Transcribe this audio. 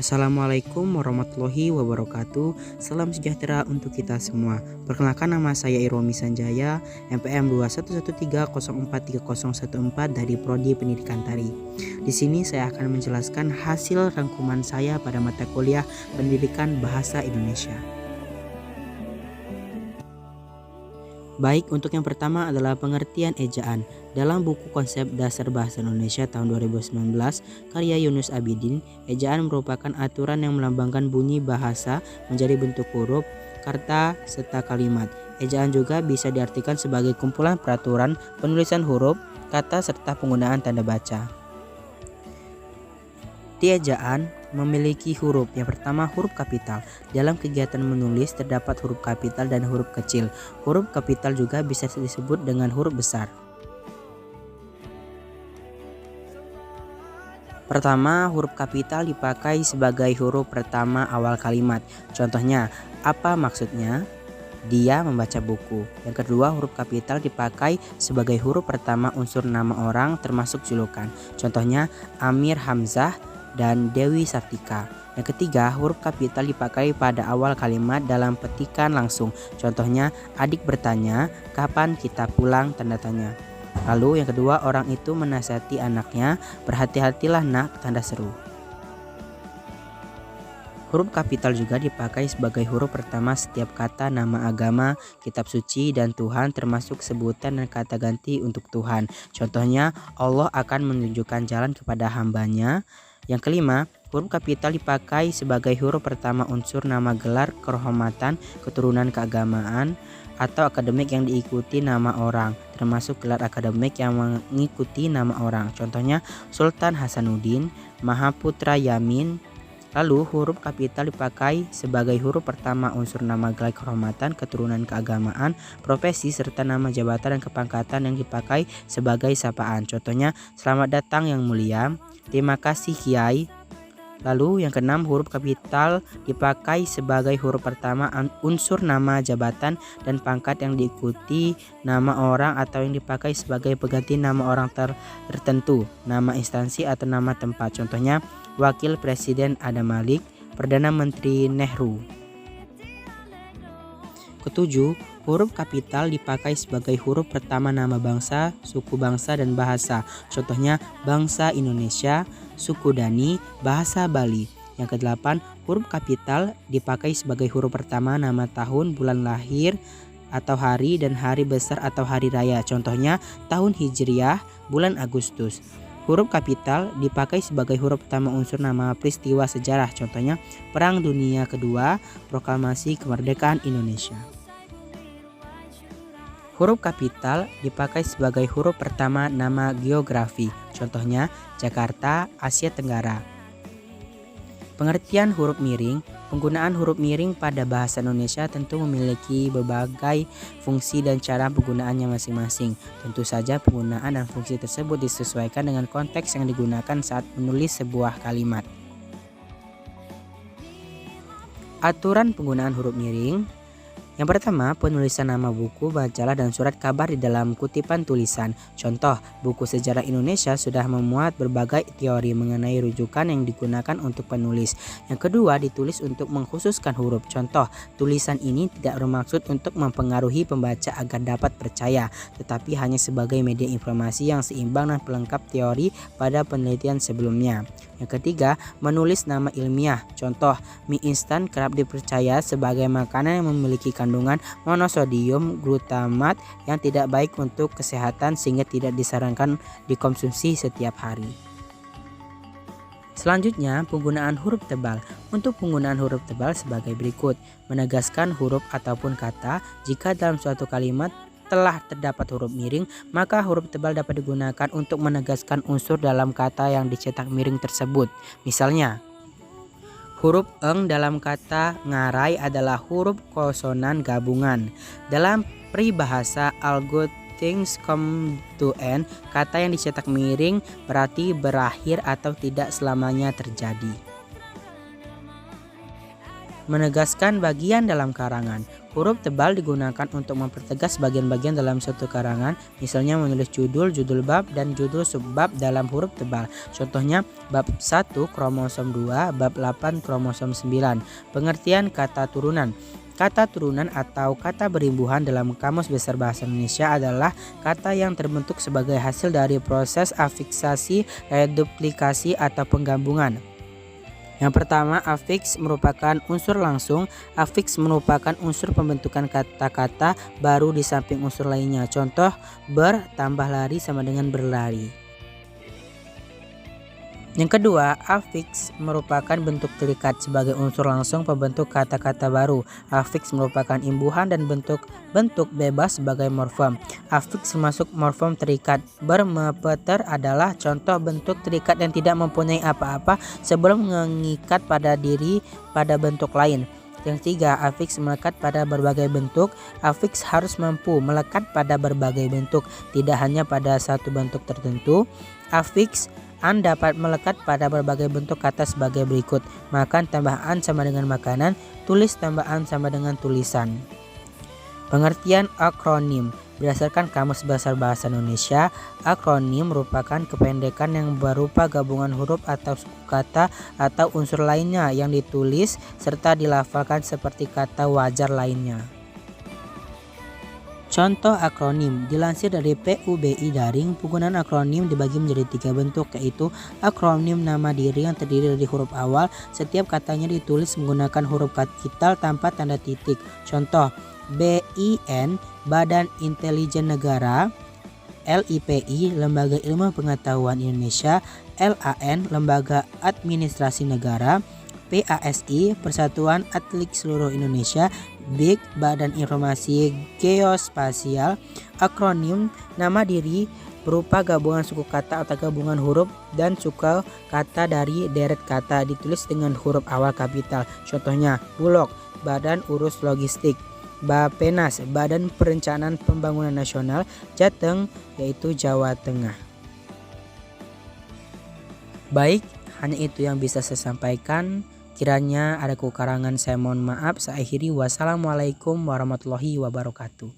Assalamualaikum warahmatullahi wabarakatuh. Salam sejahtera untuk kita semua. Perkenalkan, nama saya Iromi Sanjaya, NPM 21130430014 dari Prodi Pendidikan Tari. Di sini saya akan menjelaskan hasil rangkuman saya pada mata kuliah Pendidikan Bahasa Indonesia. Baik, untuk yang pertama adalah pengertian ejaan. Dalam buku Konsep Dasar Bahasa Indonesia tahun 2019 karya Yunus Abidin, ejaan merupakan aturan yang melambangkan bunyi bahasa menjadi bentuk huruf, kata, serta kalimat. Ejaan juga bisa diartikan sebagai kumpulan peraturan penulisan huruf, kata, serta penggunaan tanda baca. Di ejaan memiliki huruf. Yang pertama, huruf kapital. Dalam kegiatan menulis terdapat huruf kapital dan huruf kecil. Huruf kapital juga bisa disebut dengan huruf besar. Pertama, huruf kapital dipakai sebagai huruf pertama awal kalimat. Contohnya, apa maksudnya? Dia membaca buku. Yang kedua, huruf kapital dipakai sebagai huruf pertama unsur nama orang termasuk julukan. Contohnya, Amir Hamzah dan Dewi Sartika. Yang ketiga, huruf kapital dipakai pada awal kalimat dalam petikan langsung. Contohnya, adik bertanya, kapan kita pulang? Tanda tanya. Lalu yang kedua, orang itu menasihati anaknya, berhati-hatilah nak, tanda seru. Huruf kapital juga dipakai sebagai huruf pertama setiap kata nama agama, kitab suci, dan Tuhan, termasuk sebutan dan kata ganti untuk Tuhan. Contohnya, Allah akan menunjukkan jalan kepada hambanya. Yang kelima, huruf kapital dipakai sebagai huruf pertama unsur nama gelar, kehormatan, keturunan keagamaan, atau akademik yang diikuti nama orang, termasuk gelar akademik yang mengikuti nama orang. Contohnya, Sultan Hasanuddin, Mahaputra Yamin. Lalu huruf kapital dipakai sebagai huruf pertama unsur nama gelar, kehormatan, keturunan keagamaan, profesi, serta nama jabatan dan kepangkatan yang dipakai sebagai sapaan. Contohnya, selamat datang yang mulia, terima kasih Kiai. Lalu yang keenam, huruf kapital dipakai sebagai huruf pertama unsur nama jabatan dan pangkat yang diikuti nama orang atau yang dipakai sebagai pengganti nama orang tertentu, nama instansi atau nama tempat. Contohnya, Wakil Presiden Adam Malik, Perdana Menteri Nehru. Ketujuh, huruf kapital dipakai sebagai huruf pertama nama bangsa, suku bangsa, dan bahasa. Contohnya, bangsa Indonesia, suku Dani, bahasa Bali. Yang kedelapan, huruf kapital dipakai sebagai huruf pertama nama tahun, bulan lahir, atau hari, dan hari besar atau hari raya. Contohnya, tahun Hijriah, bulan Agustus. Huruf kapital dipakai sebagai huruf pertama unsur nama peristiwa sejarah. Contohnya, Perang Dunia Kedua, Proklamasi Kemerdekaan Indonesia. Huruf kapital dipakai sebagai huruf pertama nama geografi. Contohnya, Jakarta, Asia Tenggara. Pengertian huruf miring. Penggunaan huruf miring pada bahasa Indonesia tentu memiliki berbagai fungsi dan cara penggunaannya masing-masing. Tentu saja penggunaan dan fungsi tersebut disesuaikan dengan konteks yang digunakan saat menulis sebuah kalimat. Aturan penggunaan huruf miring. Yang pertama, penulisan nama buku, majalah, dan surat kabar di dalam kutipan tulisan. Contoh, buku Sejarah Indonesia sudah memuat berbagai teori mengenai rujukan yang digunakan untuk penulis. Yang kedua, ditulis untuk mengkhususkan huruf. Contoh, tulisan ini tidak bermaksud untuk mempengaruhi pembaca agar dapat percaya, tetapi hanya sebagai media informasi yang seimbang dan pelengkap teori pada penelitian sebelumnya. Yang ketiga, menulis nama ilmiah. Contoh, mie instan kerap dipercaya sebagai makanan yang memiliki kandungan monosodium glutamat yang tidak baik untuk kesehatan sehingga tidak disarankan dikonsumsi setiap hari. Selanjutnya, penggunaan huruf tebal. Untuk penggunaan huruf tebal sebagai berikut: menegaskan huruf ataupun kata. Jika dalam suatu kalimat telah terdapat huruf miring, maka huruf tebal dapat digunakan untuk menegaskan unsur dalam kata yang dicetak miring tersebut. Misalnya, huruf eng dalam kata ngarai adalah huruf konsonan gabungan. Dalam peribahasa all good things come to end, kata yang dicetak miring berarti berakhir atau tidak selamanya terjadi. menegaskan bagian dalam karangan. Huruf tebal digunakan untuk mempertegas bagian-bagian dalam suatu karangan, misalnya menulis judul, judul bab, dan judul subbab dalam huruf tebal. Contohnya bab 1 kromosom 2, bab 8 kromosom 9. Pengertian kata turunan. Kata turunan atau kata berimbuhan dalam Kamus Besar Bahasa Indonesia adalah kata yang terbentuk sebagai hasil dari proses afiksasi, reduplikasi, atau penggabungan. Yang pertama, afiks merupakan unsur langsung. Afiks merupakan unsur pembentukan kata-kata baru di samping unsur lainnya. Contoh, ber tambah lari sama dengan berlari. Yang kedua, afiks merupakan bentuk terikat sebagai unsur langsung pembentuk kata-kata baru. Afiks merupakan imbuhan dan bentuk bebas sebagai morfem. Afiks termasuk morfem terikat. Ber, me, peter adalah contoh bentuk terikat yang tidak mempunyai apa-apa sebelum mengikat pada diri pada bentuk lain. Yang tiga, afiks melekat pada berbagai bentuk. Afiks harus mampu melekat pada berbagai bentuk, tidak hanya pada satu bentuk tertentu. Afiks dapat melekat pada berbagai bentuk kata sebagai berikut. Makan tambah an sama dengan makanan, tulis tambah an sama dengan tulisan. Pengertian akronim. Berdasarkan Kamus Besar Bahasa Indonesia, akronim merupakan kependekan yang berupa gabungan huruf atau suku kata atau unsur lainnya yang ditulis serta dilafalkan seperti kata wajar lainnya. Contoh akronim. Dilansir dari PUBI Daring, penggunaan akronim dibagi menjadi 3 bentuk, yaitu akronim nama diri yang terdiri dari huruf awal. Setiap katanya ditulis menggunakan huruf kapital tanpa tanda titik. Contoh, BIN Badan Intelijen Negara, LIPI Lembaga Ilmu Pengetahuan Indonesia, LAN Lembaga Administrasi Negara, PASI Persatuan Atlet Seluruh Indonesia, BIG Badan Informasi Geospasial. Akronim nama diri berupa gabungan suku kata atau gabungan huruf dan suku kata dari deret kata, ditulis dengan huruf awal kapital. Contohnya, Bulog Badan Urus Logistik, Bapenas Badan Perencanaan Pembangunan Nasional, Jateng yaitu Jawa Tengah. Baik, hanya itu yang bisa saya sampaikan. Kiranya ada kekurangan saya mohon maaf. Saya akhiri, wassalamualaikum warahmatullahi wabarakatuh.